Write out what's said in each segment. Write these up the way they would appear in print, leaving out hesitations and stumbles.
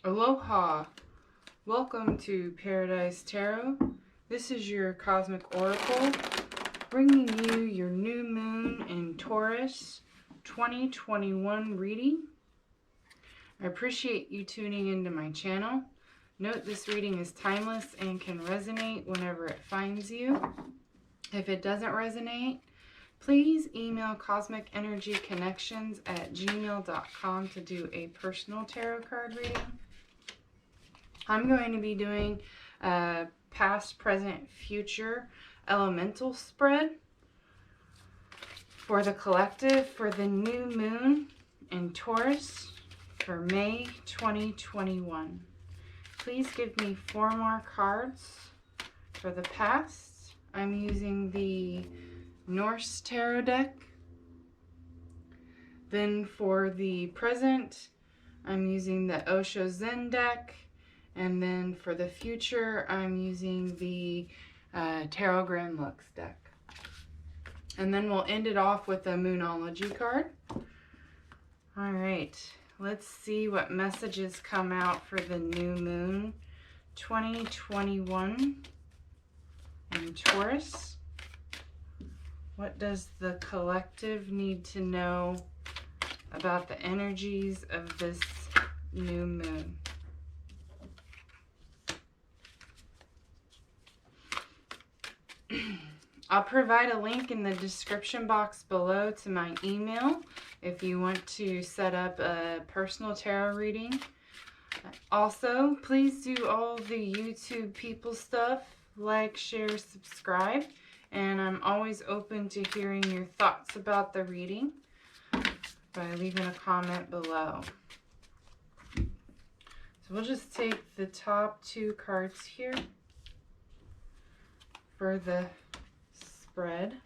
Aloha! Welcome to Paradise Tarot. This is your Cosmic Oracle, bringing you your new moon in Taurus 2021 reading. I appreciate you tuning into my channel. Note this reading is timeless and can resonate whenever it finds you. If it doesn't resonate, please email cosmicenergyconnections@gmail.com to do a personal tarot card reading. I'm going to be doing a past, present, future elemental spread for the collective for the new moon in Taurus for May 2021. Please give me 4 more cards for the past. I'm using the Norse Tarot deck. Then for the present, I'm using the Osho Zen deck. And then for the future, I'm using the Tarot Grand Lux deck. And then we'll end it off with a Moonology card. All right, let's see what messages come out for the new moon 2021 in Taurus. What does the collective need to know about the energies of this new moon? I'll provide a link in the description box below to my email if you want to set up a personal tarot reading. Also, please do all the YouTube people stuff, like, share, subscribe, and I'm always open to hearing your thoughts about the reading by leaving a comment below. So we'll just take the top 2 cards here for the spread.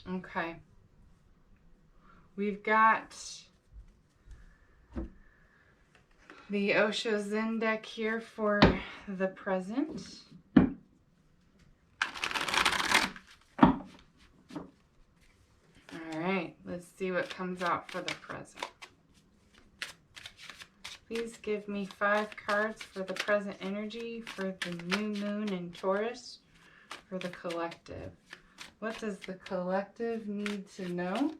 Okay. We've got the Osho Zen deck here for the present. Alright, let's see what comes out for the present. Please give me 5 cards for the present energy for the new moon in Taurus for the collective. What does the collective need to know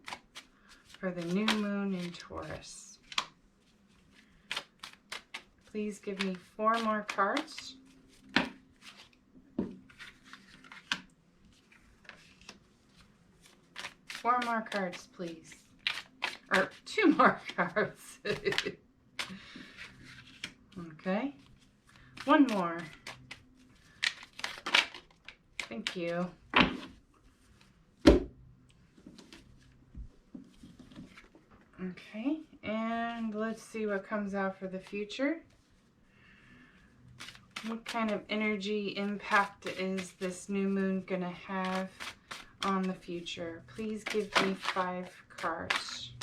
for the new moon in Taurus? Please give me 4 more cards. Four more cards, please. Or 2 more cards. Okay. 1 more. Thank you. Okay, and let's see what comes out for the future. What kind of energy impact is this new moon going to have on the future? Please give me 5 cards.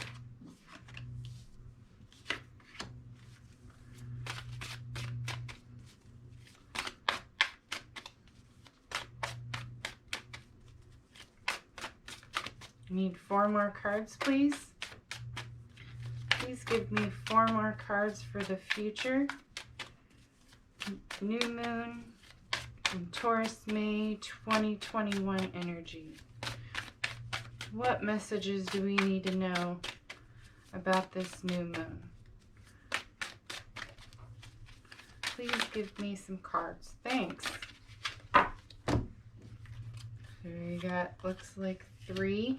Need 4 more cards, please. Please give me 4 more cards for the future. New moon in Taurus, May 2021 energy. What messages do we need to know about this new moon? Please give me some cards. Thanks. So we got, looks like 3.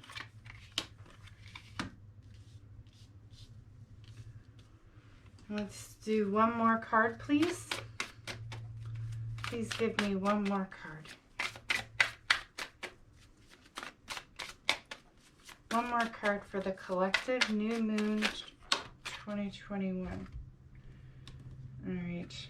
Let's do 1 more card, please. Please give me 1 more card. 1 more card for the collective new moon 2021. All right.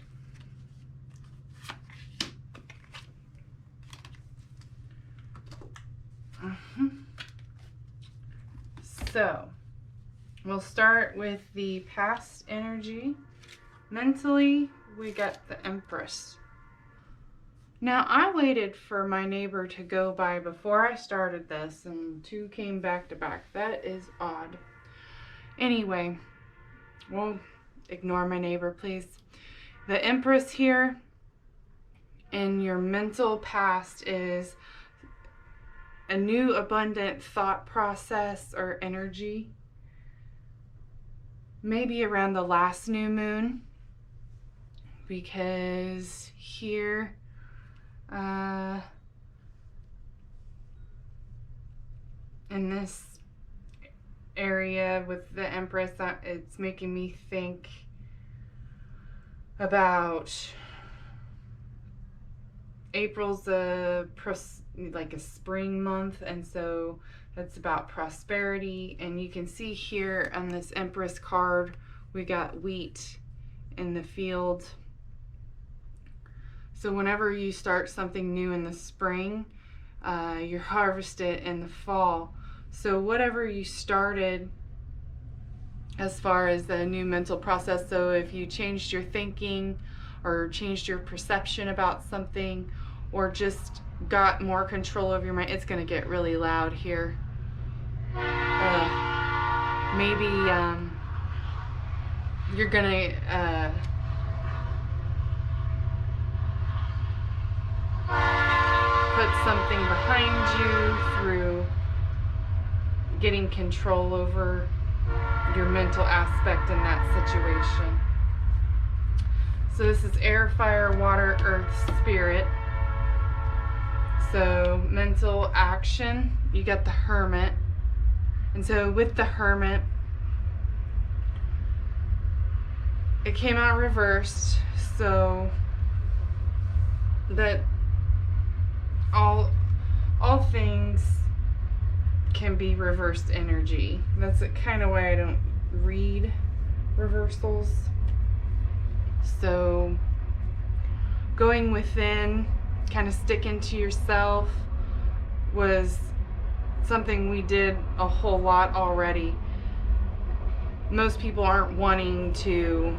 So, we'll start with the past energy. Mentally, we got the Empress. Now, I waited for my neighbor to go by before I started this, and 2 came back to back. That is odd. Anyway, well, ignore my neighbor, please. The Empress here in your mental past is a new abundant thought process or energy. Maybe around the last new moon, because here in this area with the Empress, it's making me think about April's like a spring month, and so that's about prosperity. And you can see here on this Empress card, we got wheat in the field. So whenever you start something new in the spring, you harvest it in the fall. So whatever you started as far as the new mental process, so if you changed your thinking or changed your perception about something, or just got more control over your mind, it's going to get really loud here. Maybe you're going to put something behind you through getting control over your mental aspect in that situation. So this is air, fire, water, earth, spirit. So mental action, you got the Hermit. And so with the Hermit, it came out reversed, so that all things can be reversed energy. That's kind of why I don't read reversals. So going within, kind of sticking to yourself, was something we did a whole lot already. Most people aren't wanting to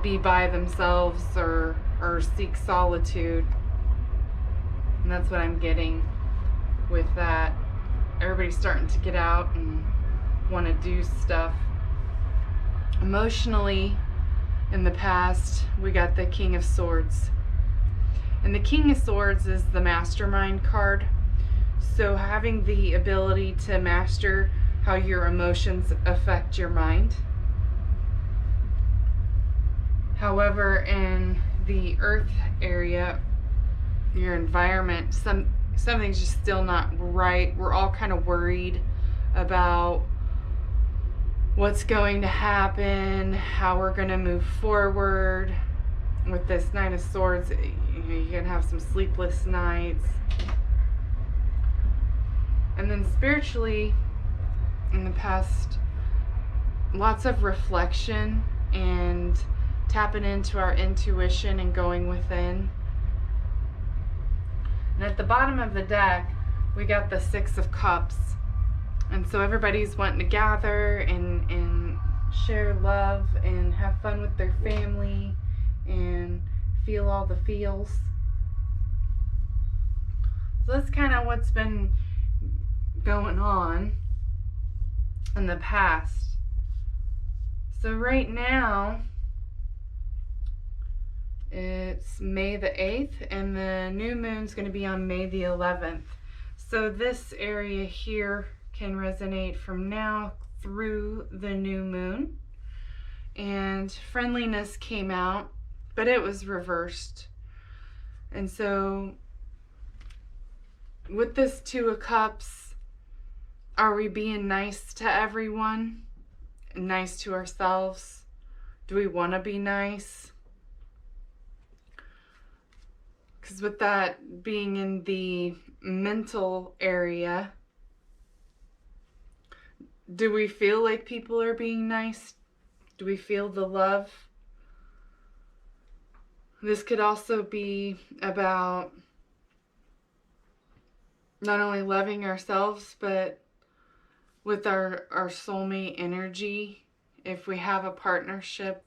be by themselves or seek solitude. And that's what I'm getting with that. Everybody's starting to get out and want to do stuff. Emotionally, in the past, we got the King of Swords. And the King of Swords is the mastermind card. So having the ability to master how your emotions affect your mind. However, in the earth area, your environment, something's just still not right. We're all kind of worried about what's going to happen, how we're going to move forward. With this Nine of Swords, you're going to have some sleepless nights. And then spiritually, in the past, lots of reflection and tapping into our intuition and going within. And at the bottom of the deck, we got the Six of Cups. And so everybody's wanting to gather and share love and have fun with their family and feel all the feels. So that's kind of what's been going on in the past. So right now, it's May the 8th, and the new moon's going to be on May the 11th. So this area here can resonate from now through the new moon. And friendliness came out, but it was reversed. And so with this Two of Cups, are we being nice to everyone? Nice to ourselves? Do we want to be nice? Because with that being in the mental area, do we feel like people are being nice? Do we feel the love? This could also be about not only loving ourselves, but with our soulmate energy. If we have a partnership,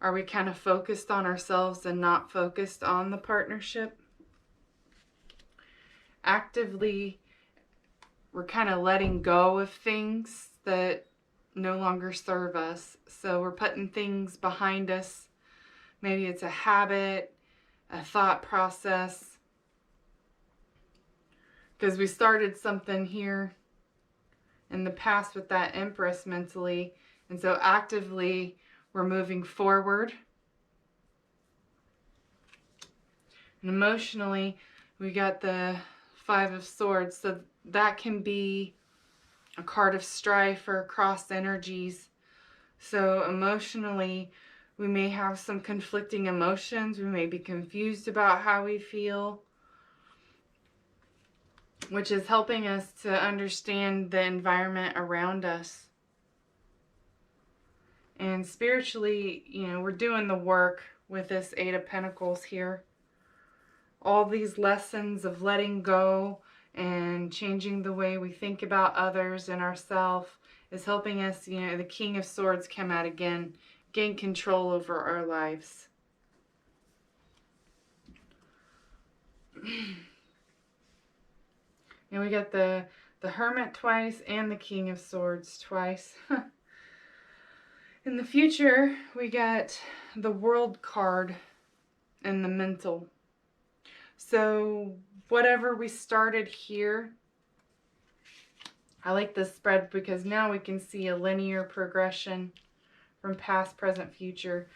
are we kind of focused on ourselves and not focused on the partnership? Actively, we're kind of letting go of things that no longer serve us. So we're putting things behind us. Maybe it's a habit, a thought process, because we started something here in the past with that Empress mentally, and so actively we're moving forward. And emotionally, we got the Five of Swords, so that can be a card of strife or cross energies. So emotionally, we may have some conflicting emotions. We may be confused about how we feel, which is helping us to understand the environment around us. And spiritually, we're doing the work with this Eight of Pentacles here. All these lessons of letting go and changing the way we think about others and ourselves is helping us, the King of Swords come out again, gain control over our lives. And we got the Hermit twice and the King of Swords twice. In the future, we got the World card and the Mental. So whatever we started here, I like this spread because now we can see a linear progression from past, present, future.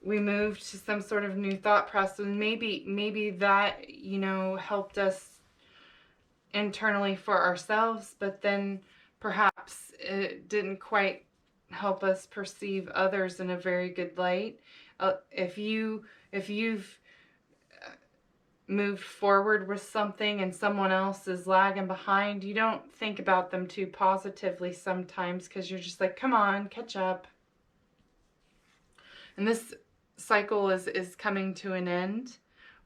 We moved to some sort of new thought process, and maybe that, helped us internally for ourselves, but then perhaps it didn't quite help us perceive others in a very good light. If you've moved forward with something and someone else is lagging behind, you don't think about them too positively sometimes because you're just like, come on, catch up. And this cycle is coming to an end,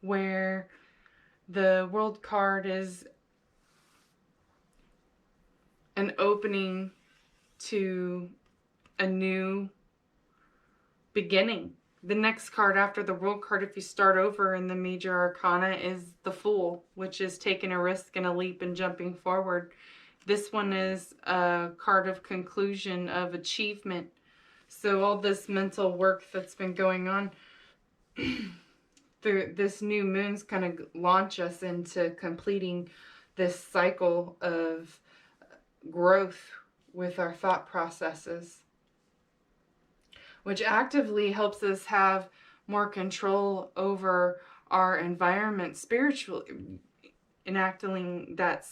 where the World card is an opening to a new beginning. The next card after the World card, if you start over in the Major Arcana, is the Fool, which is taking a risk and a leap and jumping forward. This one is a card of conclusion, of achievement. So all this mental work that's been going on through this new moon's kind of launch us into completing this cycle of growth with our thought processes, which actively helps us have more control over our environment spiritually, enacting that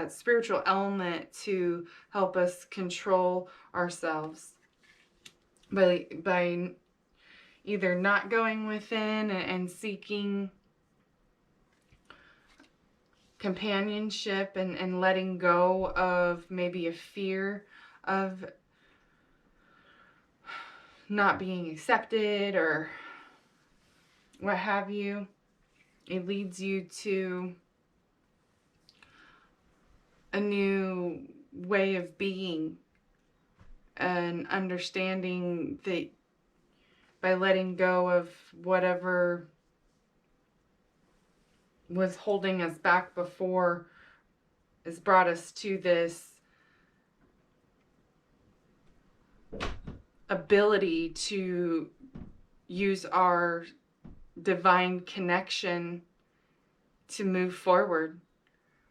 spiritual element to help us control ourselves by either not going within and seeking companionship and letting go of maybe a fear of not being accepted or what have you. It leads you to a new way of being and understanding that by letting go of whatever was holding us back before has brought us to this ability to use our divine connection to move forward.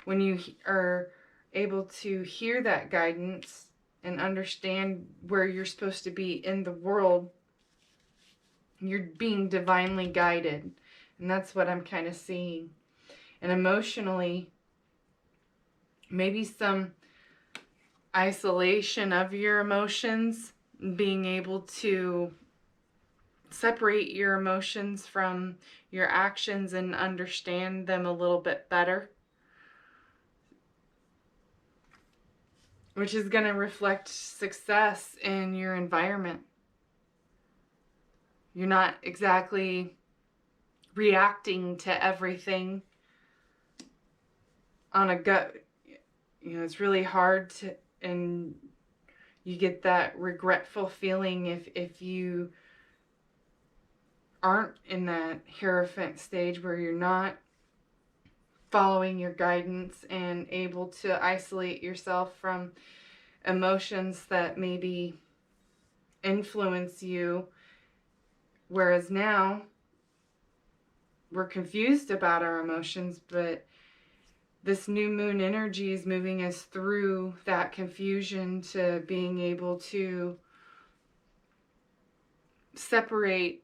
When you are able to hear that guidance and understand where you're supposed to be in the world, you're being divinely guided. And that's what I'm kind of seeing. And emotionally, maybe some isolation of your emotions, being able to separate your emotions from your actions and understand them a little bit better, which is going to reflect success in your environment. You're not exactly reacting to everything on a gut. It's really hard to, and you get that regretful feeling if you aren't in that Hierophant stage where you're not following your guidance and able to isolate yourself from emotions that maybe influence you, whereas now we're confused about our emotions, but this new moon energy is moving us through that confusion to being able to separate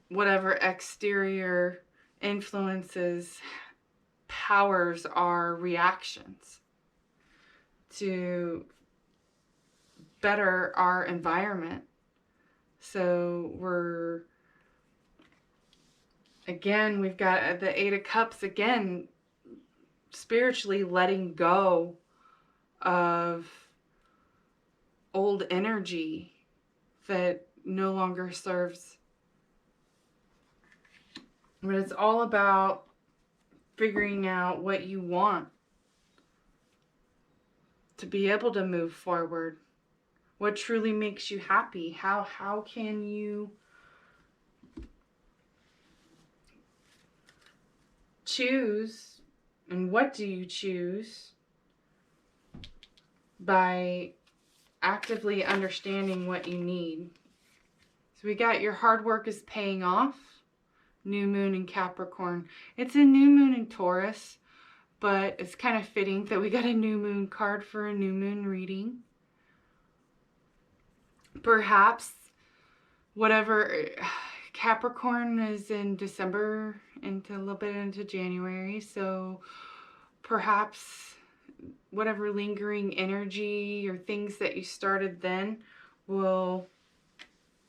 whatever exterior influences powers our reactions to better our environment. So we've got the Eight of Cups again, spiritually letting go of old energy that no longer serves. But it's all about figuring out what you want to be able to move forward. What truly makes you happy? How can you choose, and what do you choose by actively understanding what you need? So we got your hard work is paying off. New moon in Capricorn. It's a new moon in Taurus, but it's kind of fitting that we got a new moon card for a new moon reading. Perhaps whatever, Capricorn is in December into a little bit into January, so perhaps whatever lingering energy or things that you started then will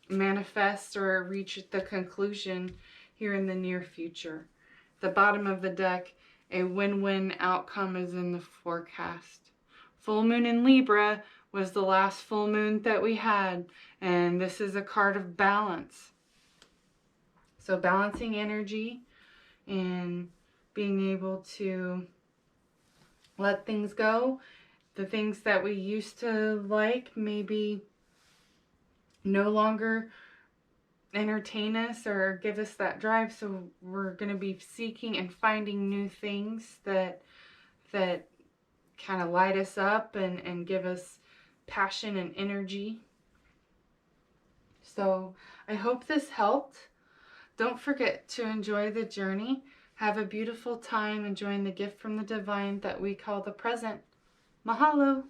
manifest or reach the conclusion here in the near future. The bottom of the deck, a win-win outcome is in the forecast. Full moon in Libra was the last full moon that we had, and this is a card of balance. So balancing energy and being able to let things go. The things that we used to like maybe no longer entertain us or give us that drive, so we're going to be seeking and finding new things that kind of light us up and give us passion and energy. So I hope this helped. Don't forget to enjoy the journey. Have a beautiful time enjoying the gift from the divine that we call the present. Mahalo.